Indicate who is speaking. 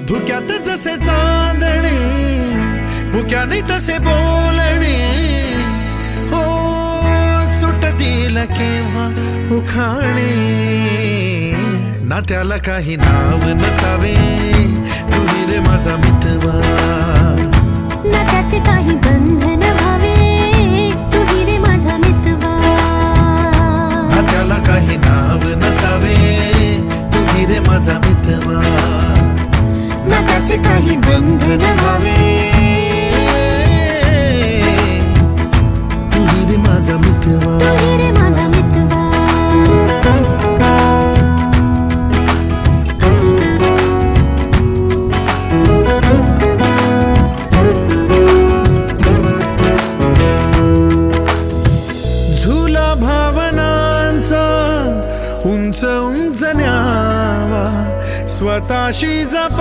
Speaker 1: धुक्यात जसे चांदणे, मुक्याने तसे बोलणे, हो सुटतील केव्हा उखाणे. ना त्याला काही नाव नसावे, तुही रे माझा मितवा.
Speaker 2: ना त्याचे काही बंधन व्हावे, तुही रे माझा मितवा.
Speaker 1: ना त्याला काही नाव नसावे, तुही रे माझा मितवा.
Speaker 2: ना त्याचे काही बंधन व्हावे,
Speaker 1: तुही रे माझा मितवा.
Speaker 2: तुही रे माझा मितवा.
Speaker 1: झुला भावनांचा उंच उंच न्यावा, स्वतःशी जप